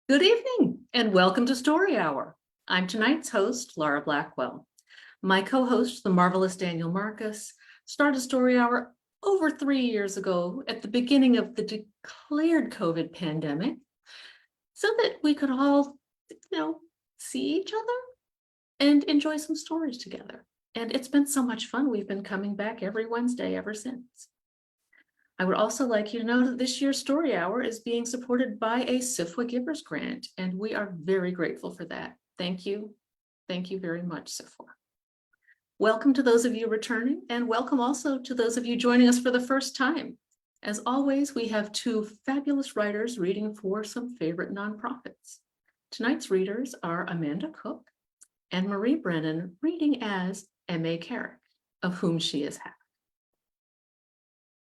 Good evening and welcome to Story Hour. I'm tonight's host, Laura Blackwell. My co-host, the marvelous Daniel Marcus, started Story Hour over 3 years ago at the beginning of the declared COVID pandemic so that we could all, see each other and enjoy some stories together. And it's been so much fun. We've been coming back every Wednesday ever since. I would also like you to know that this year's Story Hour is being supported by a SIFWA Givers Grant, and we are very grateful for that. Thank you. Thank you very much, SIFWA. Welcome to those of you returning, and welcome also to those of you joining us for the first time. As always, we have two fabulous writers reading for some favorite nonprofits. Tonight's readers are Amanda Cook and Marie Brennan, reading as M.A. Carrick, of whom she is half.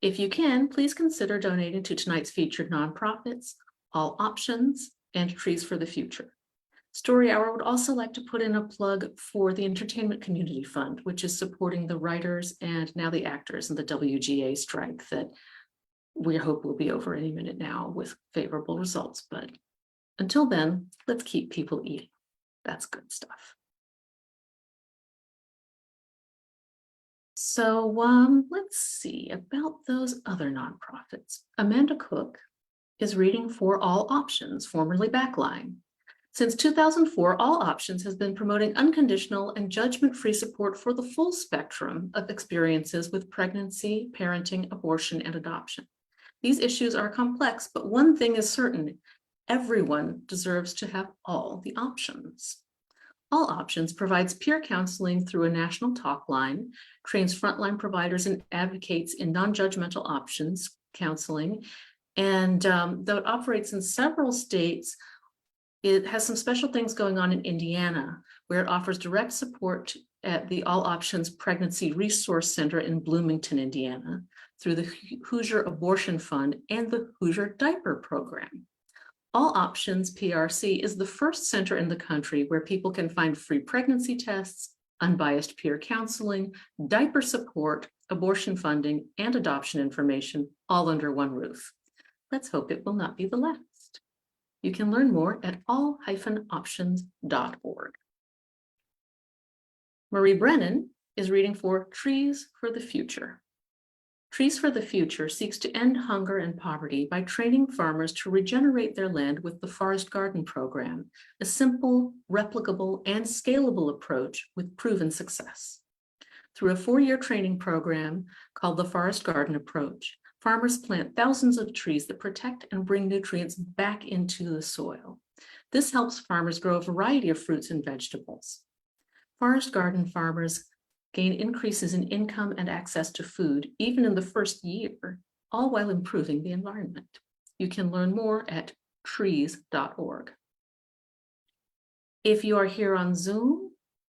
If you can, please consider donating to tonight's featured nonprofits, All Options, and Trees for the Future. Story Hour would also like to put in a plug for the Entertainment Community Fund, which is supporting the writers and now the actors in the WGA strike that we hope will be over any minute now with favorable results. But until then, let's keep people eating. That's good stuff. So let's see about those other nonprofits. Amanda Cook is reading for All Options, formerly Backline. Since 2004, All Options has been promoting unconditional and judgment-free support for the full spectrum of experiences with pregnancy, parenting, abortion, and adoption. These issues are complex, but one thing is certain: everyone deserves to have all the options. All Options provides peer counseling through a national talk line, trains frontline providers and advocates in non-judgmental options counseling, and though it operates in several states, it has some special things going on in Indiana, where it offers direct support at the All Options Pregnancy Resource Center in Bloomington, Indiana, through the Hoosier Abortion Fund and the Hoosier Diaper Program. All Options PRC is the first center in the country where people can find free pregnancy tests, unbiased peer counseling, diaper support, abortion funding, and adoption information, all under one roof. Let's hope it will not be the last. You can learn more at all-options.org. Marie Brennan is reading for Trees for the Future. Trees for the Future seeks to end hunger and poverty by training farmers to regenerate their land with the Forest Garden Program, a simple, replicable, and scalable approach with proven success. Through a 4-year training program called the Forest Garden Approach, farmers plant thousands of trees that protect and bring nutrients back into the soil. This helps farmers grow a variety of fruits and vegetables. Forest garden farmers gain increases in income and access to food, even in the first year, all while improving the environment. You can learn more at trees.org. If you are here on Zoom,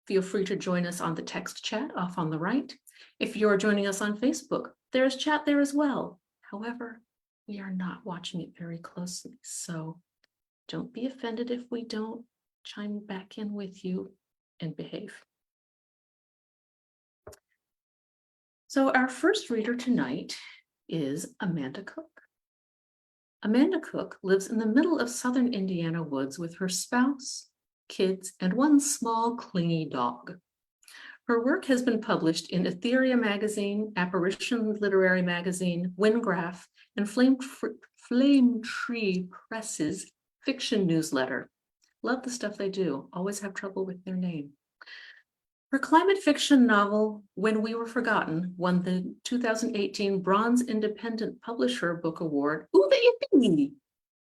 feel free to join us on the text chat off on the right. If you are joining us on Facebook, there's chat there as well. However, we are not watching it very closely, so don't be offended if we don't chime back in with you, and behave. So our first reader tonight is Amanda Cook. Amanda Cook lives in the middle of southern Indiana woods with her spouse, kids, and one small, clingy dog. Her work has been published in Etheria Magazine, Apparition Literary Magazine, Windgraph, and Flame Tree Press's fiction newsletter. Love the stuff they do, always have trouble with their name. Her climate fiction novel, When We Were Forgotten, won the 2018 Bronze Independent Publisher Book Award. Ooh, the Ippy!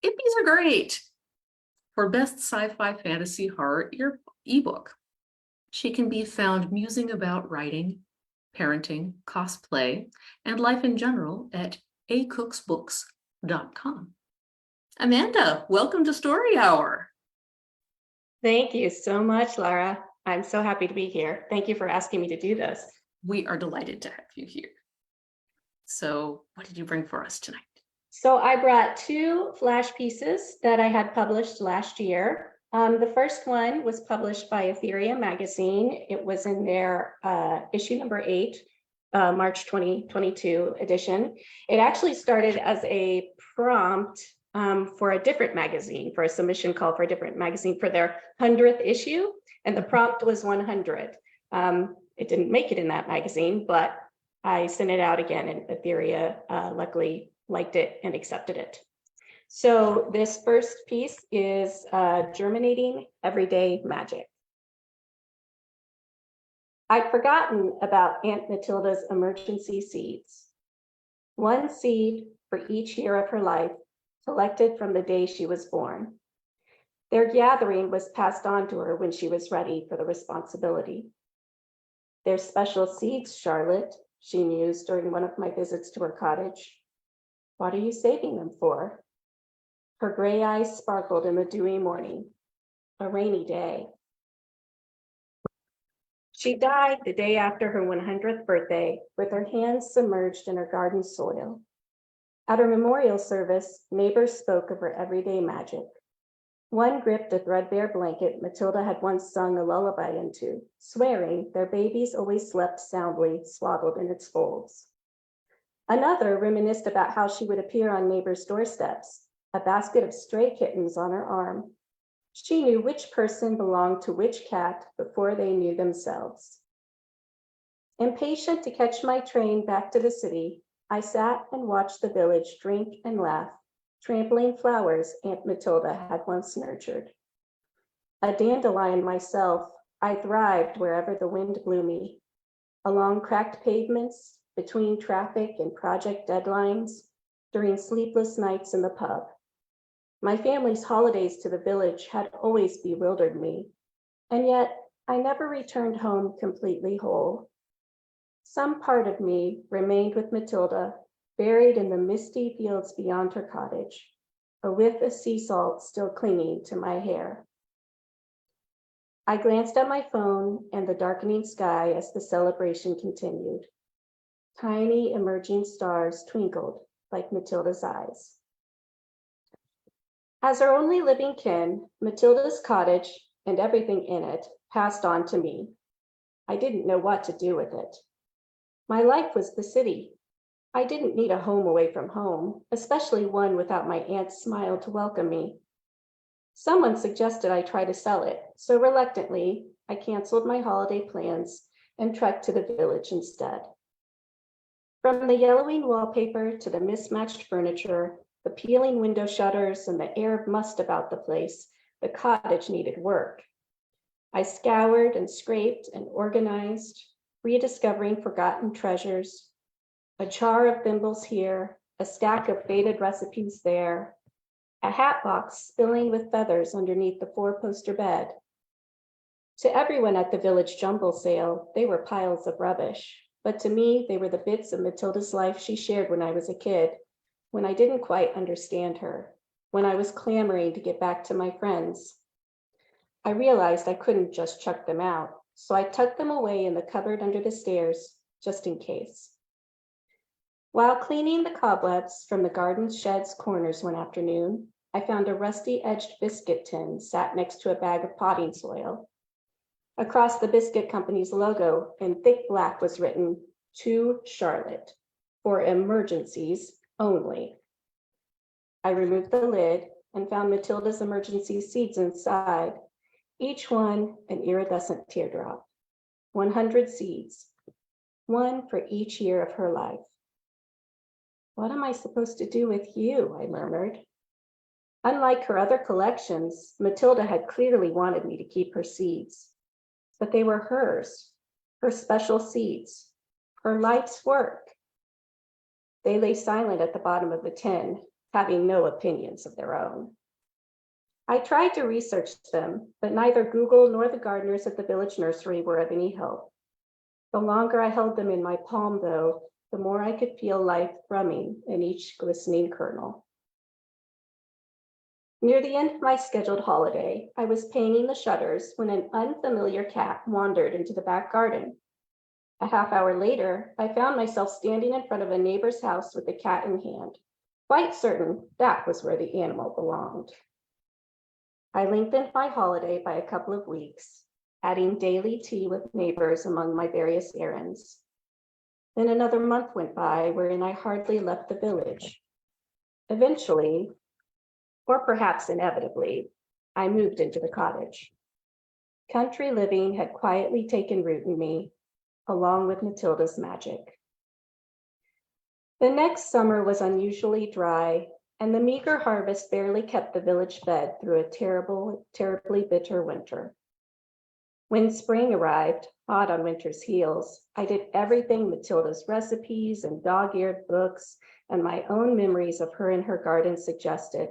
Ippies are great! For Best Sci-Fi Fantasy Horror ebook. She can be found musing about writing, parenting, cosplay, and life in general at acooksbooks.com. Amanda, welcome to Story Hour. Thank you so much, Laura. I'm so happy to be here. Thank you for asking me to do this. We are delighted to have you here. So what did you bring for us tonight? So I brought 2 flash pieces that I had published last year. The first one was published by Etheria Magazine. It was in their issue number 8, March 2022 edition. It actually started as a prompt for a different magazine, for a submission call for a different magazine for their 100th issue, and the prompt was 100. It didn't make it in that magazine, but I sent it out again, and Etheria luckily liked it and accepted it. So this first piece is Germinating Everyday Magic. I'd forgotten about Aunt Matilda's emergency seeds. One seed for each year of her life, collected from the day she was born. Their gathering was passed on to her when she was ready for the responsibility. They're special seeds, Charlotte, she mused during one of my visits to her cottage. What are you saving them for? Her gray eyes sparkled in the dewy morning. A rainy day. She died the day after her 100th birthday, with her hands submerged in her garden soil. At her memorial service, neighbors spoke of her everyday magic. One gripped a threadbare blanket Matilda had once sung a lullaby into, swearing their babies always slept soundly, swaddled in its folds. Another reminisced about how she would appear on neighbors' doorsteps, a basket of stray kittens on her arm. She knew which person belonged to which cat before they knew themselves. Impatient to catch my train back to the city, I sat and watched the village drink and laugh, trampling flowers Aunt Matilda had once nurtured. A dandelion myself, I thrived wherever the wind blew me, along cracked pavements, between traffic and project deadlines, during sleepless nights in the pub. My family's holidays to the village had always bewildered me, and yet I never returned home completely whole. Some part of me remained with Matilda, buried in the misty fields beyond her cottage, a whiff of sea salt still clinging to my hair. I glanced at my phone and the darkening sky as the celebration continued. Tiny emerging stars twinkled like Matilda's eyes. As her only living kin, Matilda's cottage and everything in it passed on to me. I didn't know what to do with it. My life was the city. I didn't need a home away from home, especially one without my aunt's smile to welcome me. Someone suggested I try to sell it, so reluctantly, I canceled my holiday plans and trekked to the village instead. From the yellowing wallpaper to the mismatched furniture, the peeling window shutters, and the air of must about the place, the cottage needed work. I scoured and scraped and organized, rediscovering forgotten treasures, a jar of thimbles here, a stack of faded recipes there, a hat box spilling with feathers underneath the four-poster bed. To everyone at the village jumble sale, they were piles of rubbish, but to me, they were the bits of Matilda's life she shared when I was a kid, when I didn't quite understand her, when I was clamoring to get back to my friends. I realized I couldn't just chuck them out, so I tucked them away in the cupboard under the stairs, just in case. While cleaning the cobwebs from the garden shed's corners one afternoon, I found a rusty-edged biscuit tin sat next to a bag of potting soil. Across the biscuit company's logo in thick black was written, "To Charlotte, for emergencies only." I removed the lid and found Matilda's emergency seeds inside, each one an iridescent teardrop. 100 seeds, one for each year of her life. "What am I supposed to do with you?" I murmured. Unlike her other collections, Matilda had clearly wanted me to keep her seeds, but they were hers, her special seeds, her life's work. They lay silent at the bottom of the tin, having no opinions of their own. I tried to research them, but neither Google nor the gardeners at the village nursery were of any help. The longer I held them in my palm, though, the more I could feel life thrumming in each glistening kernel. Near the end of my scheduled holiday, I was painting the shutters when an unfamiliar cat wandered into the back garden. A half hour later, I found myself standing in front of a neighbor's house with the cat in hand, quite certain that was where the animal belonged. I lengthened my holiday by a couple of weeks, adding daily tea with neighbors among my various errands. Then another month went by wherein I hardly left the village. Eventually, or perhaps inevitably, I moved into the cottage. Country living had quietly taken root in me, along with Matilda's magic. The next summer was unusually dry, and the meager harvest barely kept the village fed through a terribly bitter winter. When spring arrived, hot on winter's heels, I did everything Matilda's recipes and dog-eared books and my own memories of her in her garden suggested,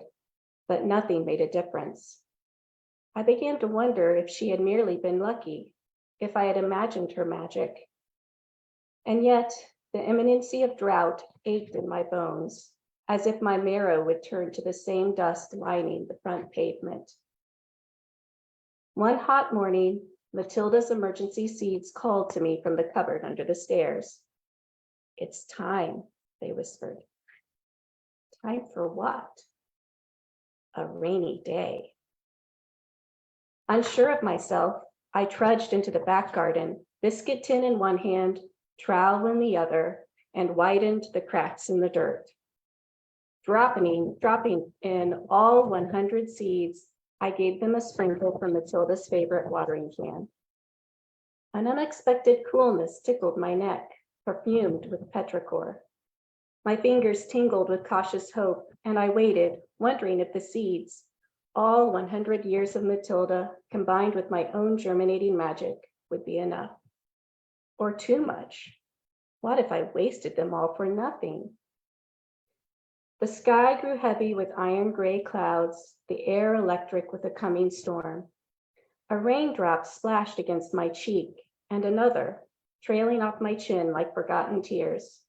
but nothing made a difference. I began to wonder if she had merely been lucky, if I had imagined her magic. And yet, the imminency of drought ached in my bones, as if my marrow would turn to the same dust lining the front pavement. One hot morning, Matilda's emergency seeds called to me from the cupboard under the stairs. "It's time," they whispered. Time for what? A rainy day. Unsure of myself, I trudged into the back garden, biscuit tin in one hand, trowel in the other, and widened the cracks in the dirt. Dropping in all 100 seeds, I gave them a sprinkle from Matilda's favorite watering can. An unexpected coolness tickled my neck, perfumed with petrichor. My fingers tingled with cautious hope, and I waited, wondering if the seeds, all 100 years of Matilda, combined with my own germinating magic, would be enough. Or too much. What if I wasted them all for nothing? The sky grew heavy with iron gray clouds, the air electric with a coming storm. A raindrop splashed against my cheek, and another, trailing off my chin like forgotten tears.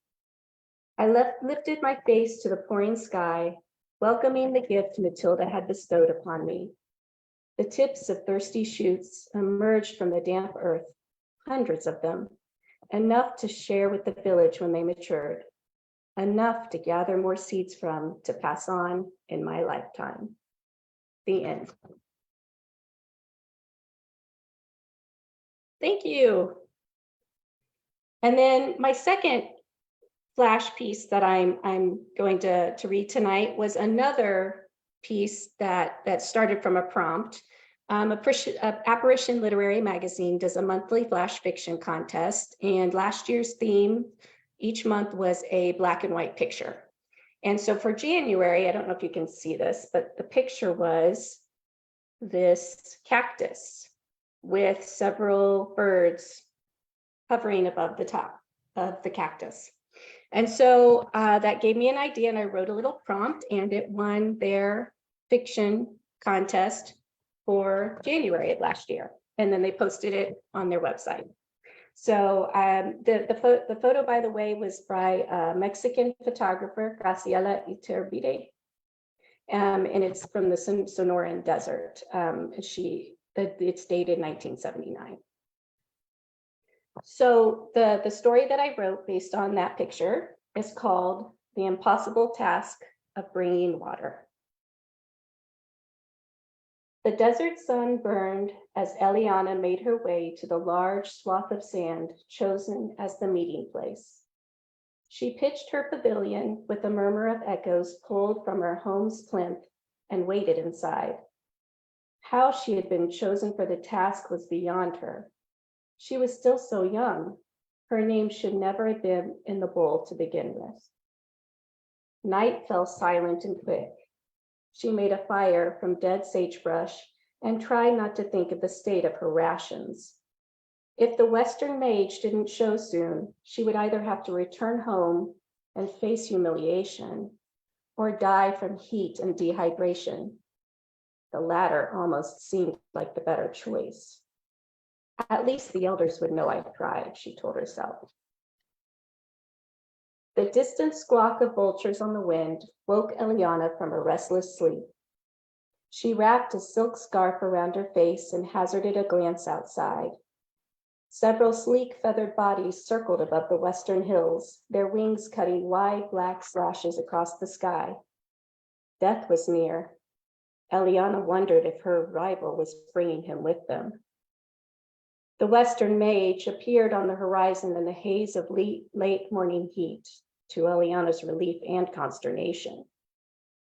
I lifted my face to the pouring sky, welcoming the gift Matilda had bestowed upon me. The tips of thirsty shoots emerged from the damp earth, hundreds of them, enough to share with the village when they matured, enough to gather more seeds from to pass on in my lifetime. The end. Thank you. And then my second flash piece that I'm going to read tonight was another piece that started from a prompt. Apparition Literary Magazine does a monthly flash fiction contest, and last year's theme each month was a black and white picture. And so for January, I don't know if you can see this, but the picture was this cactus with several birds hovering above the top of the cactus. And so that gave me an idea, and I wrote a little prompt, and it won their fiction contest for January of last year. And then they posted it on their website. So the photo, by the way, was by Mexican photographer Graciela Iturbide, and it's from the Sonoran Desert. It's dated 1979. So the story that I wrote based on that picture is called The Impossible Task of Bringing Water. The desert sun burned as Eliana made her way to the large swath of sand chosen as the meeting place. She pitched her pavilion with a murmur of echoes pulled from her home's plinth and waited inside. How she had been chosen for the task was beyond her. She was still so young. Her name should never have been in the bowl to begin with. Night fell silent and quick. She made a fire from dead sagebrush and tried not to think of the state of her rations. If the Western mage didn't show soon, she would either have to return home and face humiliation or die from heat and dehydration. The latter almost seemed like the better choice. At least the elders would know I'd tried, she told herself. The distant squawk of vultures on the wind woke Eliana from a restless sleep. She wrapped a silk scarf around her face and hazarded a glance outside. Several sleek feathered bodies circled above the western hills, their wings cutting wide black slashes across the sky. Death was near. Eliana wondered if her rival was bringing him with them. The Western mage appeared on the horizon in the haze of late morning heat, to Eliana's relief and consternation.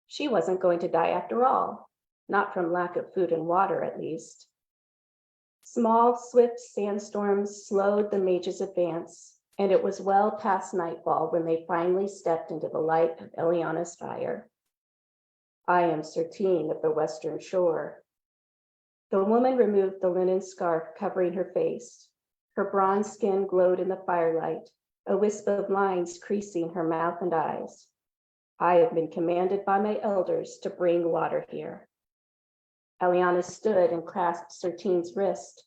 She wasn't going to die after all, not from lack of food and water at least. Small, swift sandstorms slowed the mage's advance, and it was well past nightfall when they finally stepped into the light of Eliana's fire. I am Sertine of the Western Shore. The woman removed the linen scarf covering her face. Her bronze skin glowed in the firelight, a wisp of lines creasing her mouth and eyes. I have been commanded by my elders to bring water here. Eliana stood and clasped Sertine's wrist.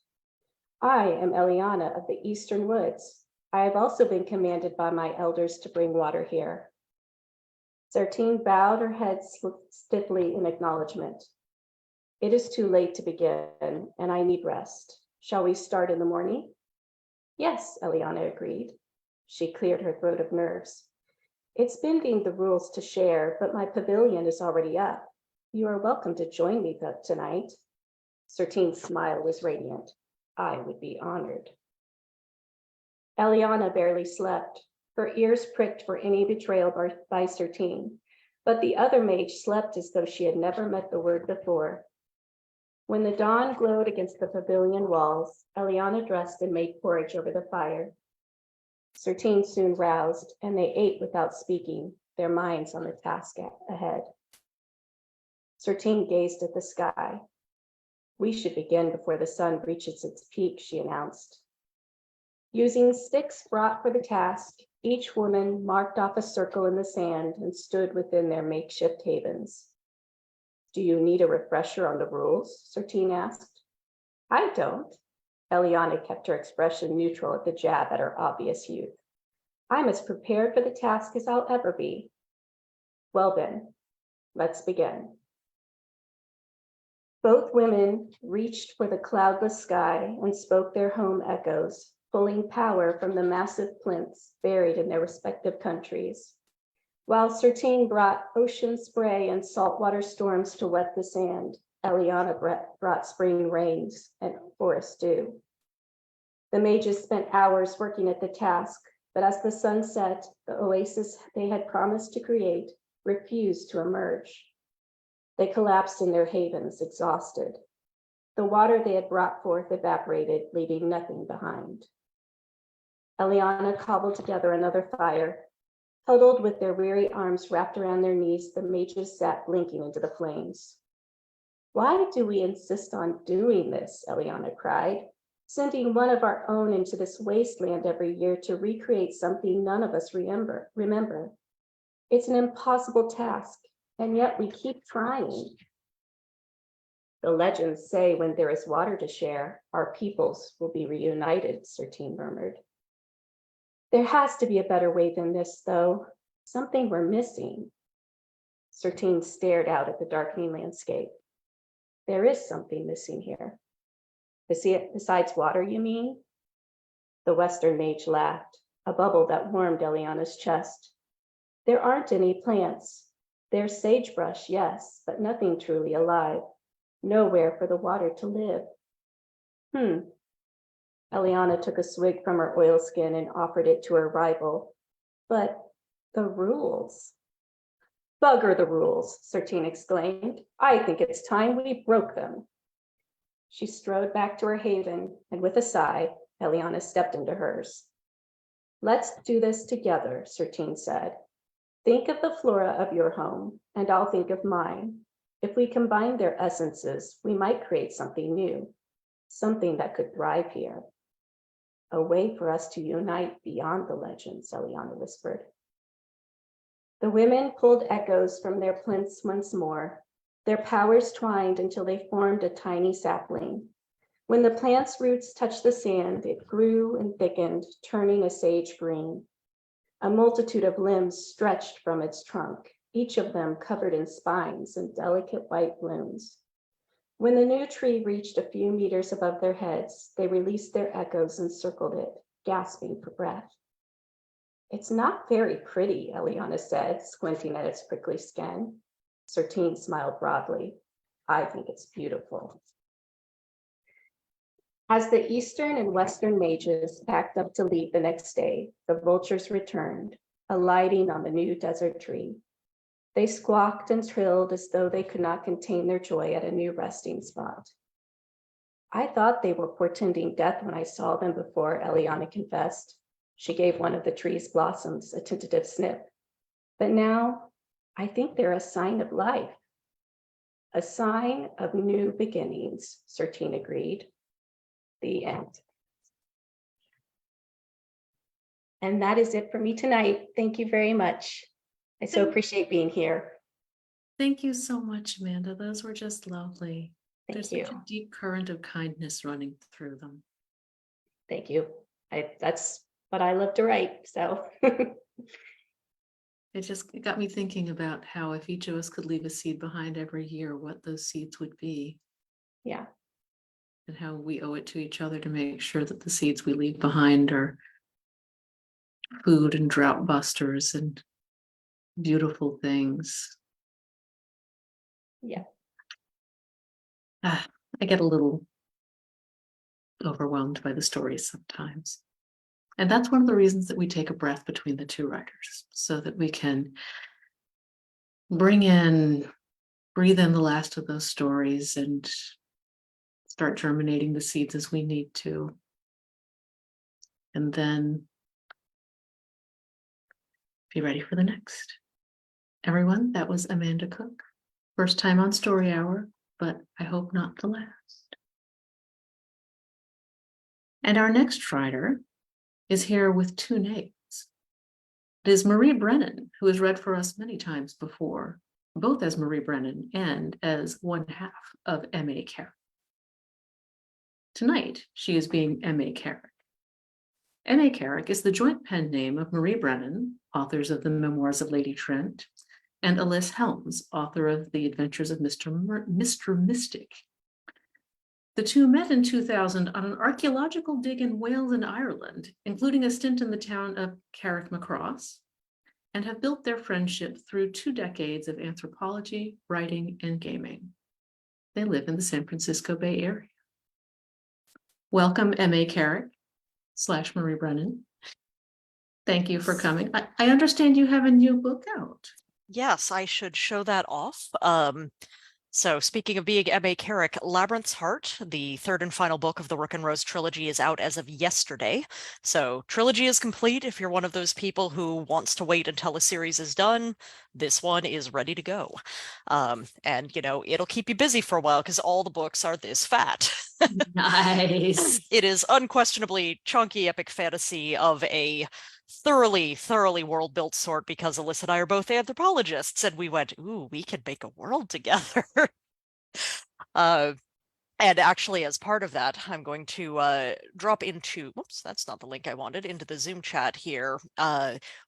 I am Eliana of the Eastern Woods. I have also been commanded by my elders to bring water here. Sertine bowed her head stiffly in acknowledgement. It is too late to begin, and I need rest. Shall we start in the morning? Yes, Eliana agreed. She cleared her throat of nerves. It's bending the rules to share, but my pavilion is already up. You are welcome to join me tonight. Sertine's smile was radiant. I would be honored. Eliana barely slept. Her ears pricked for any betrayal by Sertine, but the other mage slept as though she had never met the word before. When the dawn glowed against the pavilion walls, Eliana dressed and made porridge over the fire. Sertine soon roused, and they ate without speaking, their minds on the task ahead. Sertine gazed at the sky. We should begin before the sun reaches its peak, she announced. Using sticks brought for the task, each woman marked off a circle in the sand and stood within their makeshift havens. Do you need a refresher on the rules? Sertine asked. I don't. Eliana kept her expression neutral at the jab at her obvious youth. I'm as prepared for the task as I'll ever be. Well then, let's begin. Both women reached for the cloudless sky and spoke their home echoes, pulling power from the massive plinths buried in their respective countries. While Sertine brought ocean spray and saltwater storms to wet the sand, Eliana brought spring rains and forest dew. The mages spent hours working at the task, but as the sun set, the oasis they had promised to create refused to emerge. They collapsed in their havens, exhausted. The water they had brought forth evaporated, leaving nothing behind. Eliana cobbled together another fire. Huddled with their weary arms wrapped around their knees, the mages sat blinking into the flames. Why do we insist on doing this? Eliana cried, sending one of our own into this wasteland every year to recreate something none of us remember. It's an impossible task, and yet we keep trying. The legends say when there is water to share, our peoples will be reunited, Sertine murmured. There has to be a better way than this, though. Something we're missing. Sertine stared out at the darkening landscape. There is something missing here. Besides water, you mean? The Western mage laughed, a bubble that warmed Eliana's chest. There aren't any plants. There's sagebrush, yes, but nothing truly alive. Nowhere for the water to live. Eliana took a swig from her oilskin and offered it to her rival. But the rules. Bugger the rules, Sertine exclaimed. I think it's time we broke them. She strode back to her haven, and with a sigh, Eliana stepped into hers. Let's do this together, Sertine said. Think of the flora of your home, and I'll think of mine. If we combine their essences, we might create something new, something that could thrive here. A way for us to unite beyond the legends, Eliana whispered. The women pulled echoes from their plinths once more. Their powers twined until they formed a tiny sapling. When the plant's roots touched the sand, it grew and thickened, turning a sage green. A multitude of limbs stretched from its trunk, each of them covered in spines and delicate white blooms. When the new tree reached a few meters above their heads, they released their echoes and circled it, gasping for breath. It's not very pretty, Eliana said, squinting at its prickly skin. Sertine smiled broadly. I think it's beautiful. As the Eastern and Western mages packed up to leave the next day, the vultures returned, alighting on the new desert tree. They squawked and trilled as though they could not contain their joy at a new resting spot. I thought they were portending death when I saw them before, Eliana confessed. She gave one of the tree's blossoms a tentative snip. But now I think they're a sign of life. A sign of new beginnings, Sertine agreed. The end. And that is it for me tonight. Thank you very much. I so appreciate being here. Thank you so much, Amanda. Those were just lovely. Thank There's you. such a deep current of kindness running through them. Thank you. That's what I love to write. So It got me thinking about how if each of us could leave a seed behind every year, what those seeds would be. yeah. And how we owe it to each other to make sure that the seeds we leave behind are food and drought busters and beautiful things. Yeah. I get a little overwhelmed by the stories sometimes. And that's one of the reasons that we take a breath between the two writers, so that we can breathe in the last of those stories and start germinating the seeds as we need to. And then be ready for the next. Everyone, that was Amanda Cook. First time on Story Hour, but I hope not the last. And our next writer is here with two names. It is Marie Brennan, who has read for us many times before, both as Marie Brennan and as one half of M.A. Carrick. Tonight, she is being M.A. Carrick. M.A. Carrick is the joint pen name of Marie Brennan, authors of the Memoirs of Lady Trent, and Alyce Helms, author of The Adventures of Mr. Mystic. The two met in 2000 on an archaeological dig in Wales and Ireland, including a stint in the town of Carrick Macross, and have built their friendship through 2 decades of anthropology, writing, and gaming. They live in the San Francisco Bay Area. Welcome, M.A. Carrick / Marie Brennan. Thank you for coming. I understand you have a new book out. Yes, I should show that off. So speaking of being M.A. Carrick, Labyrinth's Heart, the third and final book of the Rook and Rose trilogy, is out as of yesterday. So trilogy is complete. If you're one of those people who wants to wait until a series is done, this one is ready to go. And, you know, it'll keep you busy for a while because all the books are this fat. Nice. It is unquestionably chunky epic fantasy of a thoroughly world-built sort, because Alyce and I are both anthropologists, and we went, ooh, we could make a world together. And actually, as part of that, I'm going to drop into, whoops, that's not the link I wanted, into the Zoom chat here.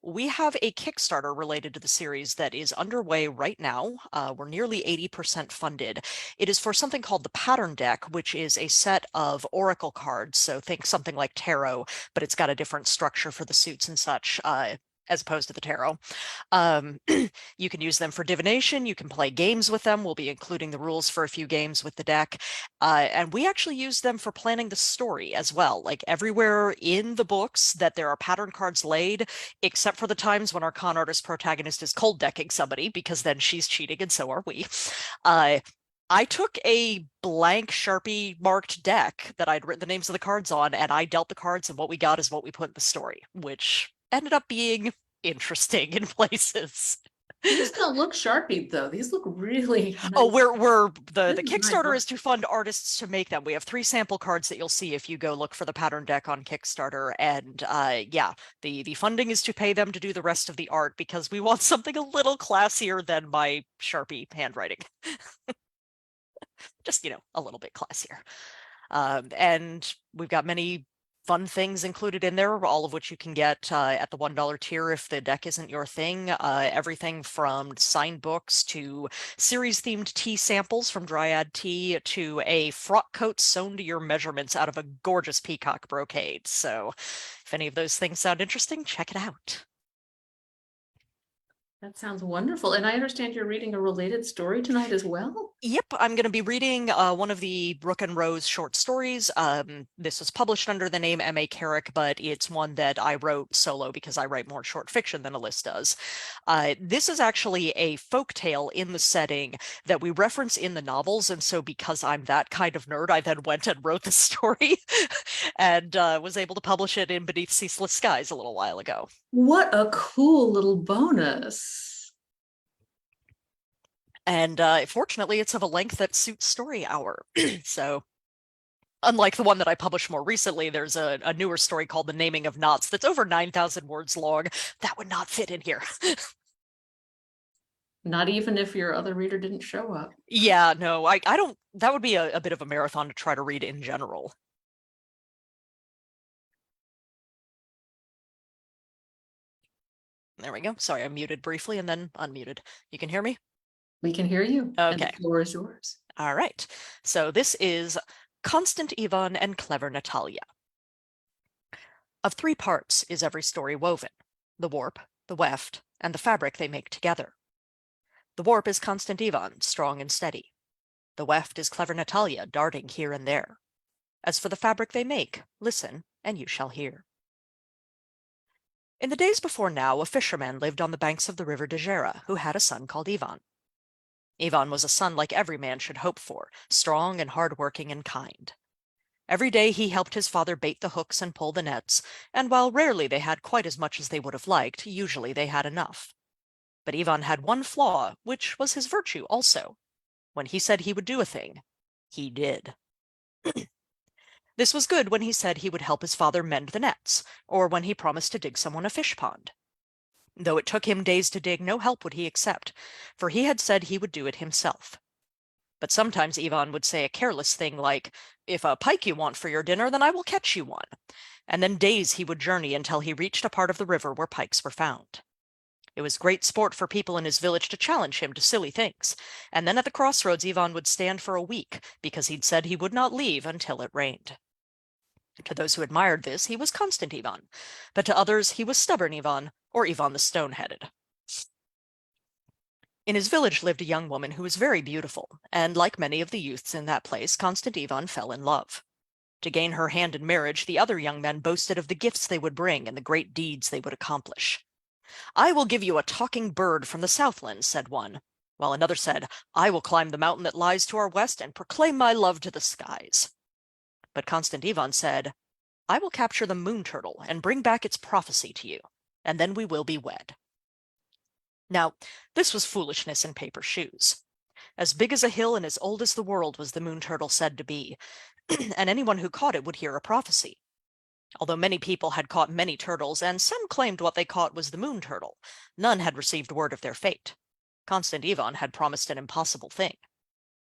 We have a Kickstarter related to the series that is underway right now. We're nearly 80% funded. It is for something called the Pattern Deck, which is a set of oracle cards. So think something like tarot, but it's got a different structure for the suits and such, as opposed to the tarot. You can use them for divination. You can play games with them. We'll be including the rules for a few games with the deck. And we actually use them for planning the story as well. Like everywhere in the books that there are pattern cards laid, except for the times when our con artist protagonist is cold decking somebody, because then she's cheating and so are we. I took a blank Sharpie marked deck that I'd written the names of the cards on, and I dealt the cards, and what we got is what we put in the story, which ended up being interesting in places. These don't look Sharpie though. These look really nice. Oh, the This is Kickstarter nice. is to fund artists to make them. We have 3 sample cards that you'll see if you go look for the pattern deck on Kickstarter. And yeah, the funding is to pay them to do the rest of the art, because we want something a little classier than my Sharpie handwriting. Just, you know, a little bit classier. And we've got many fun things included in there, all of which you can get at the $1 tier if the deck isn't your thing. Everything from signed books to series-themed tea samples from Dryad Tea to a frock coat sewn to your measurements out of a gorgeous peacock brocade. So if any of those things sound interesting, check it out. That sounds wonderful. And I understand you're reading a related story tonight as well? Yep, I'm going to be reading one of the Brooke and Rose short stories. This was published under the name M.A. Carrick, but it's one that I wrote solo because I write more short fiction than Alyssa does. This is actually a folk tale in the setting that we reference in the novels, and so because I'm that kind of nerd, I then went and wrote the story and was able to publish it in Beneath Ceaseless Skies a little while ago. What a cool little bonus. And fortunately, it's of a length that suits Story Hour. So unlike the one that I published more recently, there's a newer story called The Naming of Knots that's over 9,000 words long. That would not fit in here. Not even if your other reader didn't show up. Yeah, no, I don't, that would be a bit of a marathon to try to read in general. There we go. Sorry, I muted briefly and then unmuted. You can hear me? We can hear you. And Okay. the floor is yours. All right. So this is Constant Ivan and Clever Natalya. Of three parts is every story woven: the warp, the weft, and the fabric they make together. The warp is Constant Ivan, strong and steady. The weft is Clever Natalya, darting here and there. As for the fabric they make, listen, and you shall hear. In the days before now, a fisherman lived on the banks of the river Dejera, who had a son called Ivan. Ivan was a son like every man should hope for, strong and hard-working and kind. Every day he helped his father bait the hooks and pull the nets, and while rarely they had quite as much as they would have liked, usually they had enough. But Ivan had one flaw, which was his virtue also. When he said he would do a thing, he did. This was good when he said he would help his father mend the nets, or when he promised to dig someone a fish pond. Though it took him days to dig, no help would he accept, for he had said he would do it himself. But sometimes Ivan would say a careless thing like, "If a pike you want for your dinner, then I will catch you one." And then days he would journey until he reached a part of the river where pikes were found. It was great sport for people in his village to challenge him to silly things, and then at the crossroads Ivan would stand for a week, because he'd said he would not leave until it rained. To those who admired this, he was Constant Ivan, but to others he was Stubborn Ivan, or Ivan the Stone-Headed. In his village lived a young woman who was very beautiful, and like many of the youths in that place, Constant Ivan fell in love. To gain her hand in marriage, the other young men boasted of the gifts they would bring and the great deeds they would accomplish. "I will give you a talking bird from the Southland," said one, while another said, "I will climb the mountain that lies to our west and proclaim my love to the skies." But Constant Ivan said, "I will capture the moon turtle and bring back its prophecy to you, and then we will be wed." Now, this was foolishness in paper shoes. As big as a hill and as old as the world was the moon turtle said to be, and anyone who caught it would hear a prophecy. Although many people had caught many turtles, and some claimed what they caught was the moon turtle, none had received word of their fate. Constant Ivan had promised an impossible thing.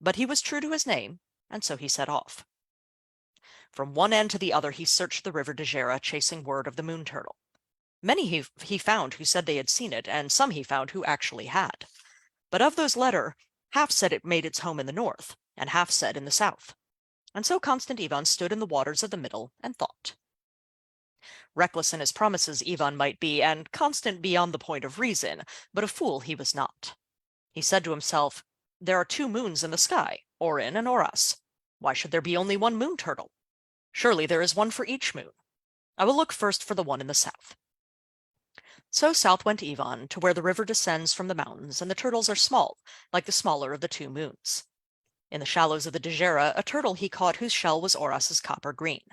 But he was true to his name, and so he set off. From one end to the other he searched the river Dejera, chasing word of the moon turtle. Many he found who said they had seen it, and some he found who actually had. But of those latter, half said it made its home in the north, and half said in the south. And so Constant Ivan stood in the waters of the middle and thought. Reckless in his promises Ivan might be, and constant beyond the point of reason, but a fool he was not. He said to himself, "There are two moons in the sky, Orin and Oras. Why should there be only one moon turtle? Surely there is one for each moon. I will look first for the one in the south." So south went Ivan, to where the river descends from the mountains, and the turtles are small, like the smaller of the two moons. In the shallows of the Dejera, a turtle he caught whose shell was Oras's copper green.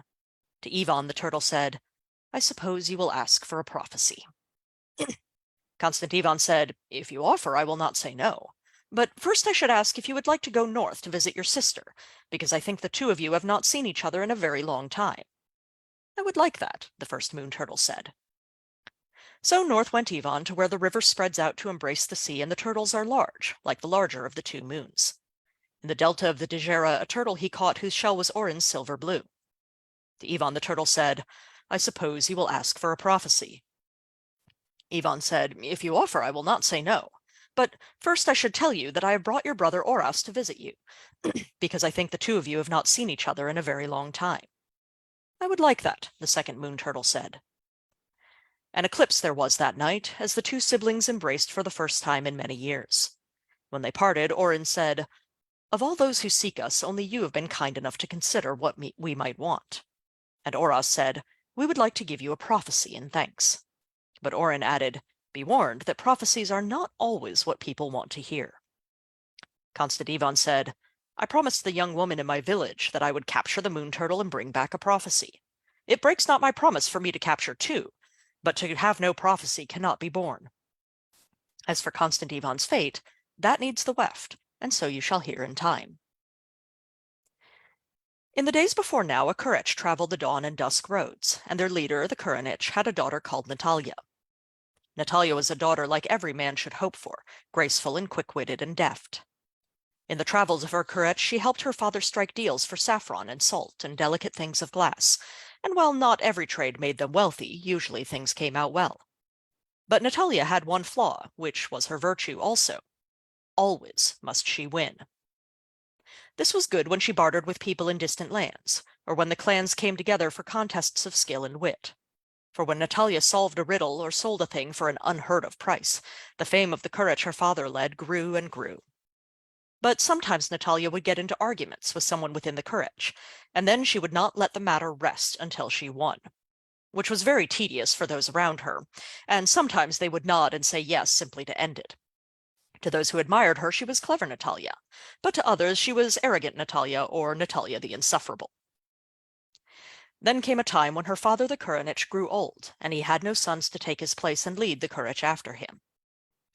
To Ivan the turtle said, "I suppose you will ask for a prophecy." Constant Ivan said, "If you offer, I will not say no. But first I should ask if you would like to go north to visit your sister, because I think the two of you have not seen each other in a very long time." "I would like that," the first moon turtle said. So north went Ivan to where the river spreads out to embrace the sea, and the turtles are large, like the larger of the two moons. In the delta of the Dejera, a turtle he caught whose shell was Orin's silver blue. To Ivan the turtle said, "I suppose you will ask for a prophecy." Ivan said, "If you offer, I will not say no. But first I should tell you that I have brought your brother Oras to visit you, because I think the two of you have not seen each other in a very long time." "I would like that," the second moon turtle said. An eclipse there was that night, as the two siblings embraced for the first time in many years. When they parted, Orin said, "Of all those who seek us, only you have been kind enough to consider what we might want." And Oros said, "We would like to give you a prophecy in thanks." But Orin added, "Be warned that prophecies are not always what people want to hear." Constant Ivan said, "I promised the young woman in my village that I would capture the moon turtle and bring back a prophecy. It breaks not my promise for me to capture two, but to have no prophecy cannot be borne. As for Constant Ivan's fate, that needs the weft, and so you shall hear in time." In the days before now, a Carrick traveled the dawn and dusk roads, and their leader, the Carrick, had a daughter called Natalya. Natalya was a daughter like every man should hope for, graceful and quick-witted and deft. In the travels of her Carrick, she helped her father strike deals for saffron and salt and delicate things of glass, and while not every trade made them wealthy, usually things came out well. But Natalya had one flaw, which was her virtue also. Always must she win. This was good when she bartered with people in distant lands, or when the clans came together for contests of skill and wit. For when Natalya solved a riddle or sold a thing for an unheard-of price, the fame of the Carrick her father led grew and grew. But sometimes Natalya would get into arguments with someone within the Carrick, and then she would not let the matter rest until she won, which was very tedious for those around her, and sometimes they would nod and say yes simply to end it. To those who admired her, she was clever Natalya, but to others she was arrogant Natalya, or Natalya the insufferable. Then came a time when her father the Carrick grew old, and he had no sons to take his place and lead the Carrick after him.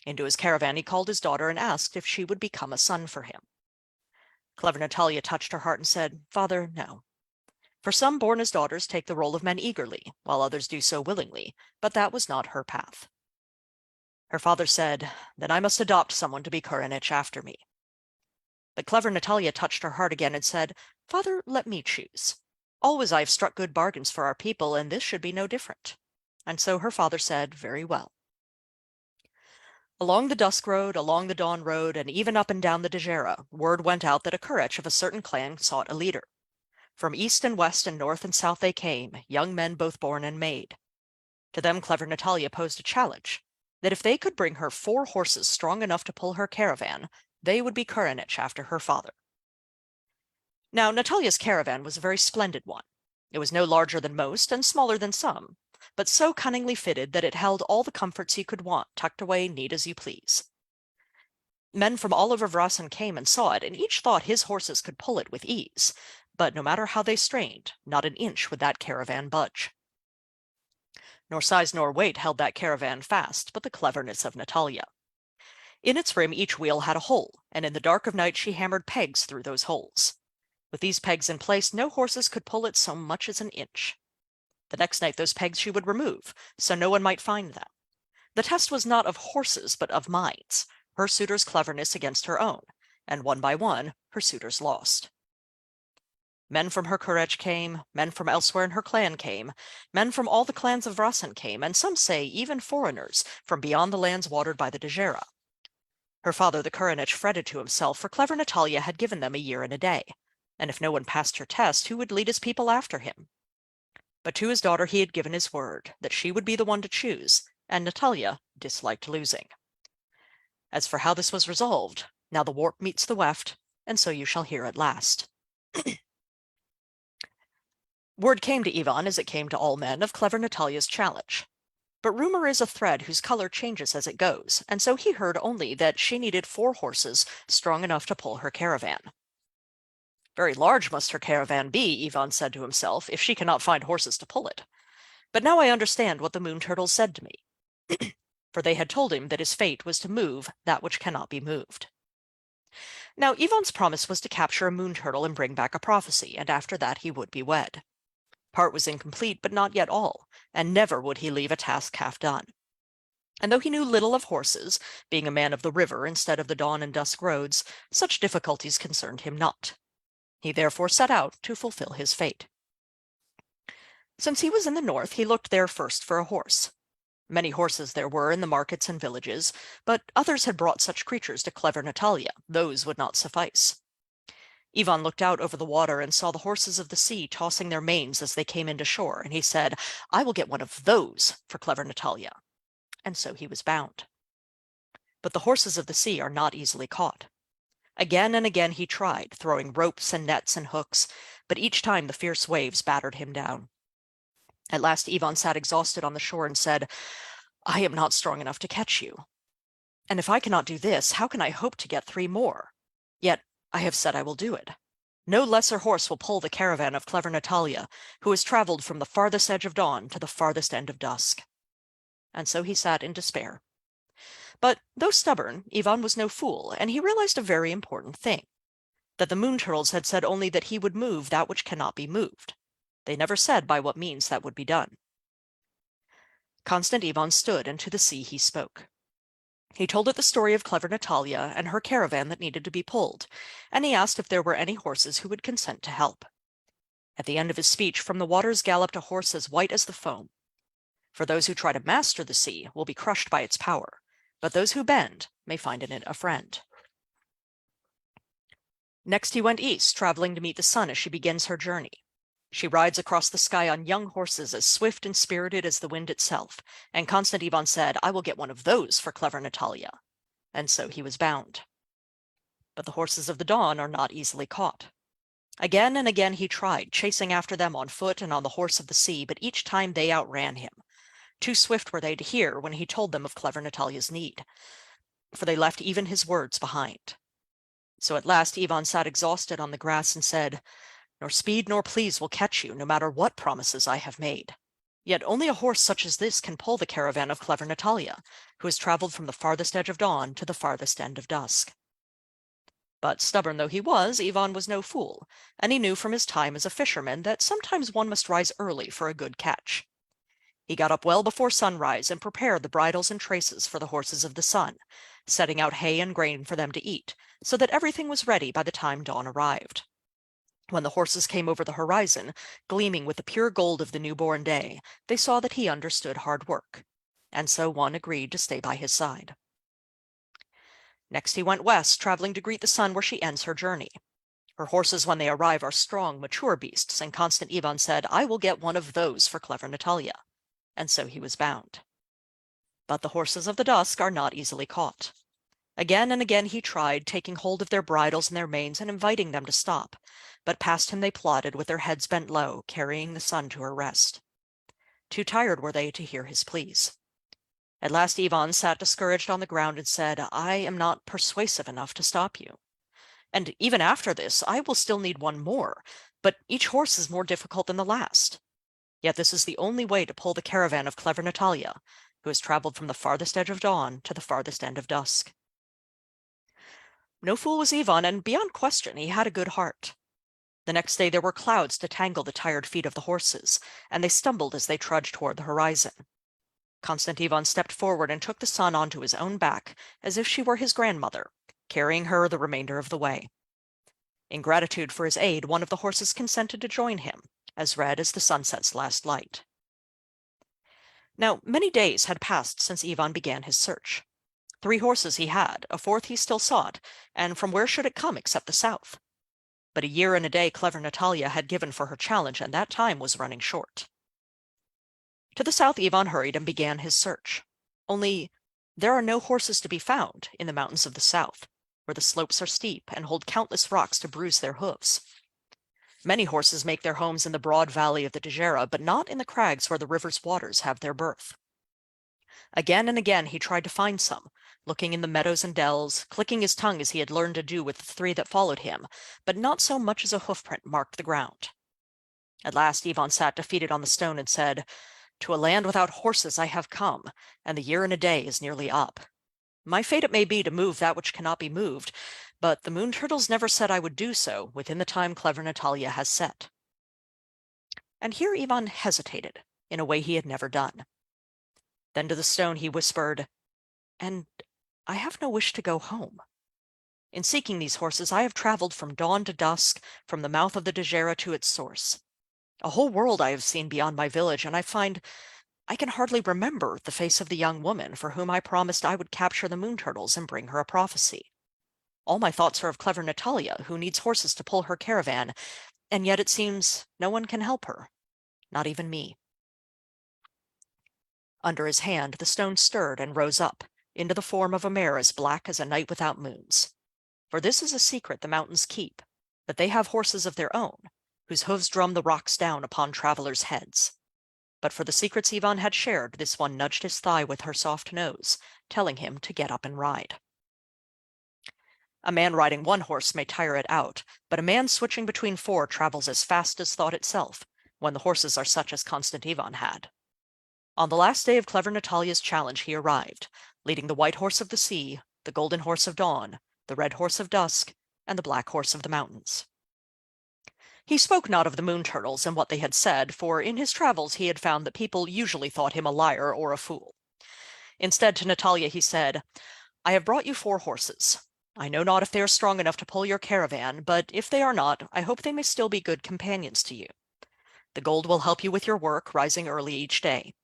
Into his caravan he called his daughter and asked if she would become a son for him. Clever Natalya touched her heart and said, "Father, no. For some born as daughters take the role of men eagerly, while others do so willingly, but that was not her path." Her father said, "Then I must adopt someone to be Carrick after me." But clever Natalya touched her heart again and said, "Father, let me choose. Always I have struck good bargains for our people, and this should be no different." And so her father said, "Very well." Along the dusk road, along the dawn road, and even up and down the Dejera, word went out that a Carrick of a certain clan sought a leader. From east and west and north and south they came, young men both born and made. To them clever Natalya posed a challenge, that if they could bring her 4 horses strong enough to pull her caravan, they would be Carrick after her father. Now Natalya's caravan was a very splendid one. It was no larger than most and smaller than some, but so cunningly fitted that it held all the comforts you could want, tucked away neat as you please. Men from all over Vrasan came and saw it, and each thought his horses could pull it with ease, but no matter how they strained, not an inch would that caravan budge. Nor size nor weight held that caravan fast, but the cleverness of Natalya. In its rim each wheel had a hole, and in the dark of night she hammered pegs through those holes. With these pegs in place, no horses could pull it so much as an inch. The next night those pegs she would remove, so no one might find them. The test was not of horses, but of minds, her suitor's cleverness against her own, and one by one her suitors lost. Men from her Carrick came, men from elsewhere in her clan came, men from all the clans of Vrasan came, and some say even foreigners from beyond the lands watered by the Dejera. Her father the Carrick fretted to himself, for clever Natalya had given them a year and a day, and if no one passed her test, who would lead his people after him? But to his daughter he had given his word, that she would be the one to choose, and Natalya disliked losing. As for how this was resolved, now the warp meets the weft, and so you shall hear at last. Word came to Ivan, as it came to all men, of clever Natalya's challenge. But rumor is a thread whose color changes as it goes, and so he heard only that she needed 4 horses strong enough to pull her caravan. Very large must her caravan be, Ivan said to himself, if she cannot find horses to pull it. But now I understand what the moon turtles said to me. For they had told him that his fate was to move that which cannot be moved. Now Ivan's promise was to capture a moon turtle and bring back a prophecy, and after that he would be wed. Part was incomplete, but not yet all, and never would he leave a task half done. And though he knew little of horses, being a man of the river instead of the dawn and dusk roads, such difficulties concerned him not. He therefore set out to fulfill his fate. Since he was in the north, he looked there first for a horse. Many horses there were in the markets and villages, but others had brought such creatures to clever Natalya. Those would not suffice. Ivan looked out over the water and saw the horses of the sea tossing their manes as they came into shore, and he said, "I will get one of those for clever Natalya." And so he was bound. But the horses of the sea are not easily caught. Again and again he tried, throwing ropes and nets and hooks, but each time the fierce waves battered him down. At last Ivan sat exhausted on the shore and said, "I am not strong enough to catch you. And if I cannot do this, how can I hope to get 3 more? Yet I have said I will do it. No lesser horse will pull the caravan of clever Natalya, who has traveled from the farthest edge of dawn to the farthest end of dusk." And so he sat in despair. But though stubborn, Ivan was no fool, and he realized a very important thing, that the moon turtles had said only that he would move that which cannot be moved. They never said by what means that would be done. Constant Ivan stood, and to the sea he spoke. He told it the story of clever Natalya and her caravan that needed to be pulled, and he asked if there were any horses who would consent to help. At the end of his speech, from the waters galloped a horse as white as the foam. For those who try to master the sea will be crushed by its power, but those who bend may find in it a friend. Next he went east, traveling to meet the sun as she begins her journey. She rides across the sky on young horses as swift and spirited as the wind itself, and Constant Ivan said, "I will get one of those for clever Natalya." And so he was bound. But the horses of the dawn are not easily caught. Again and again he tried, chasing after them on foot and on the horse of the sea, but each time they outran him. Too swift were they to hear when he told them of clever Natalya's need, for they left even his words behind. So at last Ivan sat exhausted on the grass and said, "Nor speed nor please will catch you, no matter what promises I have made. Yet only a horse such as this can pull the caravan of clever Natalya, who has traveled from the farthest edge of dawn to the farthest end of dusk." But stubborn though he was, Ivan was no fool, and he knew from his time as a fisherman that sometimes one must rise early for a good catch. He got up well before sunrise and prepared the bridles and traces for the horses of the sun, setting out hay and grain for them to eat, so that everything was ready by the time dawn arrived. When the horses came over the horizon, gleaming with the pure gold of the newborn day, they saw that he understood hard work, and so one agreed to stay by his side. Next he went west, traveling to greet the sun where she ends her journey. Her horses, when they arrive, are strong, mature beasts, and Constant Ivan said, "I will get one of those for clever Natalya." And so he was bound. But the horses of the dusk are not easily caught. Again and again he tried, taking hold of their bridles and their manes and inviting them to stop, but past him they plodded with their heads bent low, carrying the sun to her rest. Too tired were they to hear his pleas. At last Ivan sat discouraged on the ground and said, "I am not persuasive enough to stop you. And even after this, I will still need one more, but each horse is more difficult than the last. Yet this is the only way to pull the caravan of clever Natalya, who has traveled from the farthest edge of dawn to the farthest end of dusk." No fool was Ivan, and beyond question he had a good heart. The next day there were clouds to tangle the tired feet of the horses, and they stumbled as they trudged toward the horizon. Constant Ivan stepped forward and took the sun onto his own back, as if she were his grandmother, carrying her the remainder of the way. In gratitude for his aid, one of the horses consented to join him, as red as the sunset's last light. Now, many days had passed since Ivan began his search. 3 horses he had, a 4th he still sought, and from where should it come except the south? But a year and a day clever Natalya had given for her challenge, and that time was running short. To the south Ivan hurried and began his search. Only there are no horses to be found in the mountains of the south, where the slopes are steep and hold countless rocks to bruise their hooves. Many horses make their homes in the broad valley of the Dejera, but not in the crags where the river's waters have their birth. Again and again he tried to find some, looking in the meadows and dells, clicking his tongue as he had learned to do with the 3 that followed him, but not so much as a hoofprint marked the ground. At last Ivan sat defeated on the stone and said, "To a land without horses I have come, and the year and a day is nearly up. My fate it may be to move that which cannot be moved, but the moon turtles never said I would do so within the time clever Natalya has set." And here Ivan hesitated in a way he had never done. Then to the stone he whispered, "And I have no wish to go home. In seeking these horses I have traveled from dawn to dusk, from the mouth of the Dejera to its source. A whole world I have seen beyond my village, and I find I can hardly remember the face of the young woman for whom I promised I would capture the moon turtles and bring her a prophecy. All my thoughts are of clever Natalya, who needs horses to pull her caravan, and yet it seems no one can help her, not even me." Under his hand the stone stirred and rose up, into the form of a mare as black as a night without moons. For this is a secret the mountains keep, that they have horses of their own, whose hoofs drum the rocks down upon travelers' heads. But for the secrets Ivan had shared, this one nudged his thigh with her soft nose, telling him to get up and ride. A man riding one horse may tire it out, but a man switching between four travels as fast as thought itself, when the horses are such as Constant Ivan had. On the last day of clever Natalya's challenge he arrived, leading the white horse of the sea, the golden horse of dawn, the red horse of dusk, and the black horse of the mountains. He spoke not of the moon turtles and what they had said, for in his travels he had found that people usually thought him a liar or a fool. Instead, to Natalya he said, "I have brought you 4 horses. I know not if they are strong enough to pull your caravan, but if they are not, I hope they may still be good companions to you. The gold will help you with your work, rising early each day.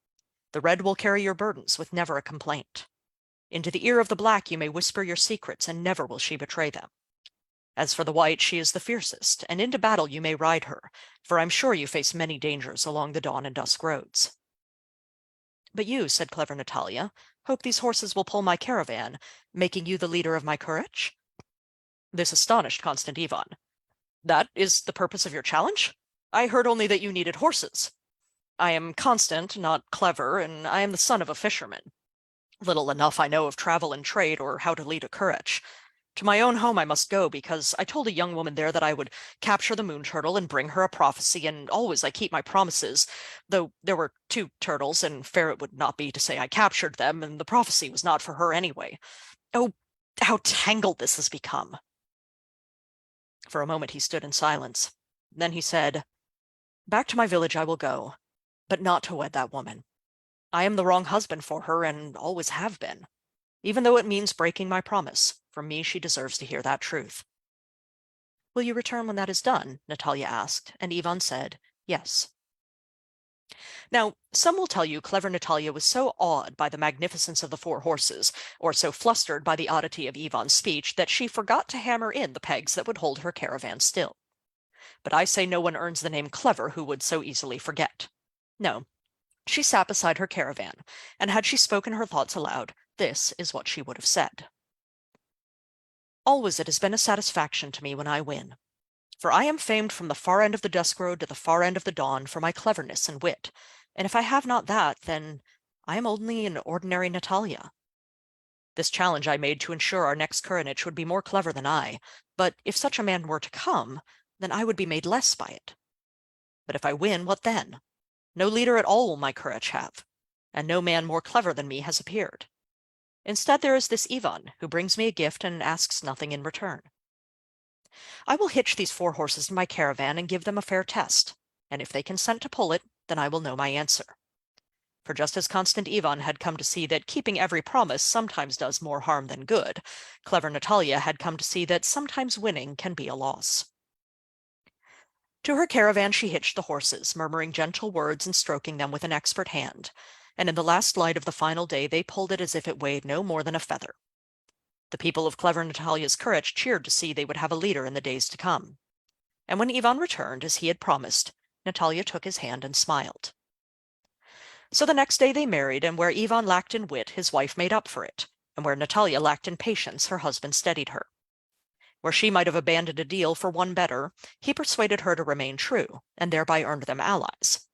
The red will carry your burdens with never a complaint. Into the ear of the black you may whisper your secrets, and never will she betray them. As for the white, she is the fiercest, and into battle you may ride her, for I'm sure you face many dangers along the dawn and dusk roads." "But you," said clever Natalya, "hope these horses will pull my caravan, making you the leader of my courage?" This astonished Constant Ivan. "That is the purpose of your challenge? I heard only that you needed horses. I am Constant, not clever, and I am the son of a fisherman. Little enough I know of travel and trade, or how to lead a courage. To my own home I must go, because I told a young woman there that I would capture the moon turtle and bring her a prophecy, and always I keep my promises, though there were 2 turtles, and fair it would not be to say I captured them, and the prophecy was not for her anyway. Oh, how tangled this has become." For a moment he stood in silence. Then he said, "Back to my village I will go, but not to wed that woman. I am the wrong husband for her, and always have been. Even though it means breaking my promise, from me she deserves to hear that truth." "Will you return when that is done?" Natalya asked, and Ivan said, "Yes." Now, some will tell you clever Natalya was so awed by the magnificence of the 4 horses, or so flustered by the oddity of Ivan's speech, that she forgot to hammer in the pegs that would hold her caravan still. But I say no one earns the name clever who would so easily forget. No, she sat beside her caravan, and had she spoken her thoughts aloud, this is what she would have said. "Always it has been a satisfaction to me when I win. For I am famed from the far end of the dusk road to the far end of the dawn for my cleverness and wit, and if I have not that, then I am only an ordinary Natalya. This challenge I made to ensure our next coronach would be more clever than I, but if such a man were to come, then I would be made less by it. But if I win, what then? No leader at all will my courage have, and no man more clever than me has appeared. Instead there is this Ivan, who brings me a gift and asks nothing in return. I will hitch these 4 horses to my caravan and give them a fair test, and if they consent to pull it, then I will know my answer. For just as Constant Ivan had come to see that keeping every promise sometimes does more harm than good, clever Natalya had come to see that sometimes winning can be a loss." To her caravan she hitched the horses, murmuring gentle words and stroking them with an expert hand, and in the last light of the final day they pulled it as if it weighed no more than a feather. The people of clever Natalya's courage cheered to see they would have a leader in the days to come. And when Ivan returned, as he had promised, Natalya took his hand and smiled. So the next day they married, and where Ivan lacked in wit, his wife made up for it, and where Natalya lacked in patience, her husband steadied her. Where she might have abandoned a deal for one better, he persuaded her to remain true, and thereby earned them allies.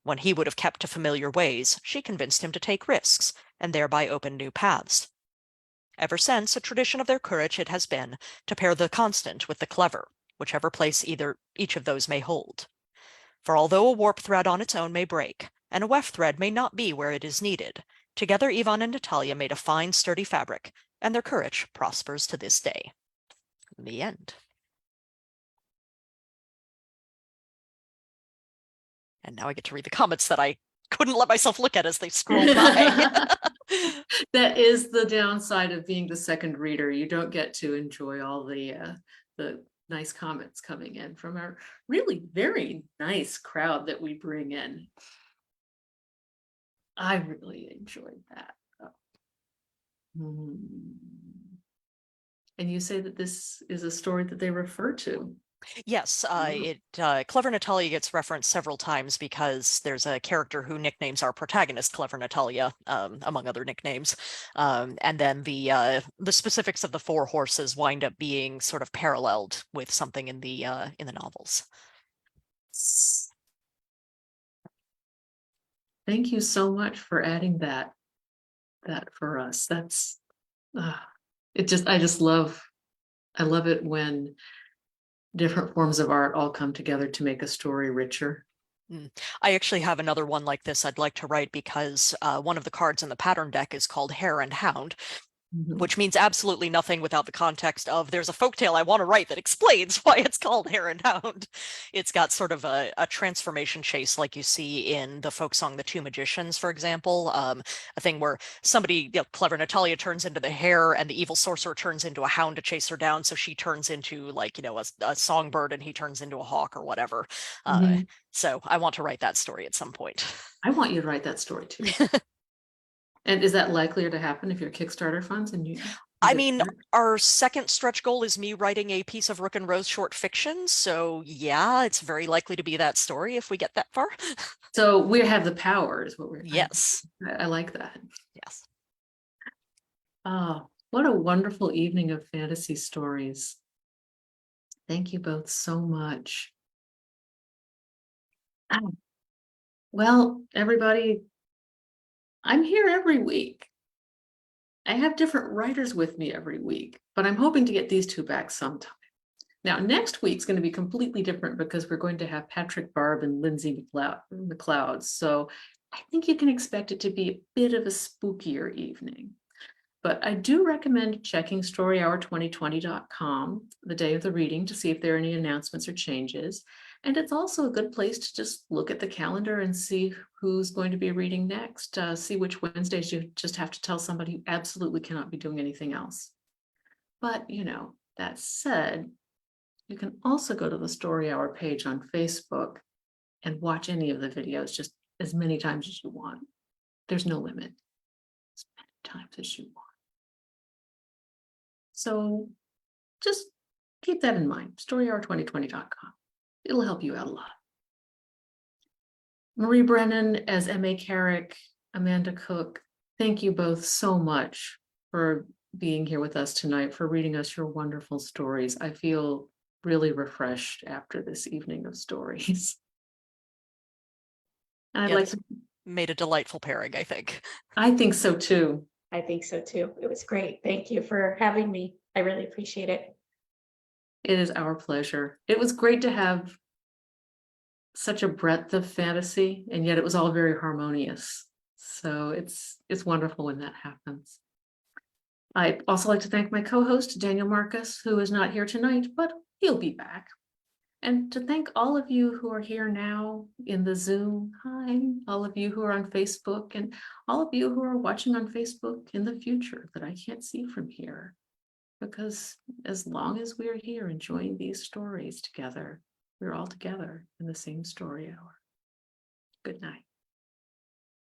When he would have kept to familiar ways, she convinced him to take risks, and thereby opened new paths. Ever since, a tradition of their courage it has been to pair the constant with the clever, whichever place each of those may hold. For although a warp thread on its own may break, and a weft thread may not be where it is needed, together Ivan and Natalya made a fine, sturdy fabric, and their courage prospers to this day. The end. And now I get to read the comments that I couldn't let myself look at as they scrolled by. That is the downside of being the second reader. You don't get to enjoy all the nice comments coming in from our really very nice crowd that we bring in. I really enjoyed that. And you say that this is a story that they refer to. Yes, Clever Natalya gets referenced several times because there's a character who nicknames our protagonist Clever Natalya, among other nicknames. And then the specifics of the four horses wind up being sort of paralleled with something in the novels. Thank you so much for adding that for us. That's I love it when different forms of art all come together to make a story richer. I actually have another one like this I'd like to write because one of the cards in the pattern deck is called Hare and Hound, which means absolutely nothing without the context of there's a folktale I want to write that explains why it's called Hare and Hound. It's got sort of a transformation chase like you see in the folk song The Two Magicians, for example. A thing where somebody, Clever Natalya turns into the hare and the evil sorcerer turns into a hound to chase her down. So she turns into like, a songbird and he turns into a hawk or whatever. So I want to write that story at some point. I want you to write that story too. And is that likelier to happen if your Kickstarter funds and you? I mean, our second stretch goal is me writing a piece of Rook and Rose short fiction. So yeah, it's very likely to be that story if we get that far. So we have the power is what we're. Yes. I like that. Yes. Oh, what a wonderful evening of fantasy stories. Thank you both so much. Well, everybody, I'm here every week. I have different writers with me every week, but I'm hoping to get these two back sometime. Now, next week's going to be completely different because we're going to have Patrick Barb and Lindsay McLeod. So I think you can expect it to be a bit of a spookier evening. But I do recommend checking storyhour2020.com the day of the reading to see if there are any announcements or changes. And it's also a good place to just look at the calendar and see who's going to be reading next, see which Wednesdays you just have to tell somebody you absolutely cannot be doing anything else. But, that said, you can also go to the Story Hour page on Facebook and watch any of the videos just as many times as you want. There's no limit. As many times as you want. So just keep that in mind, storyhour2020.com. It'll help you out a lot. Marie Brennan as M.A. Carrick, Amanda Cook, thank you both so much for being here with us tonight, for reading us your wonderful stories. I feel really refreshed after this evening of stories. And I'd like to made a delightful pairing, I think. I think so too. I think so too. It was great. Thank you for having me. I really appreciate it. It is our pleasure. It was great to have such a breadth of fantasy, and yet it was all very harmonious. So it's wonderful when that happens. I'd also like to thank my co-host, Daniel Marcus, who is not here tonight, but he'll be back. And to thank all of you who are here now in the Zoom. Hi, all of you who are on Facebook, and all of you who are watching on Facebook in the future that I can't see from here. Because as long as we're here enjoying these stories together, we're all together in the same story hour. Good night.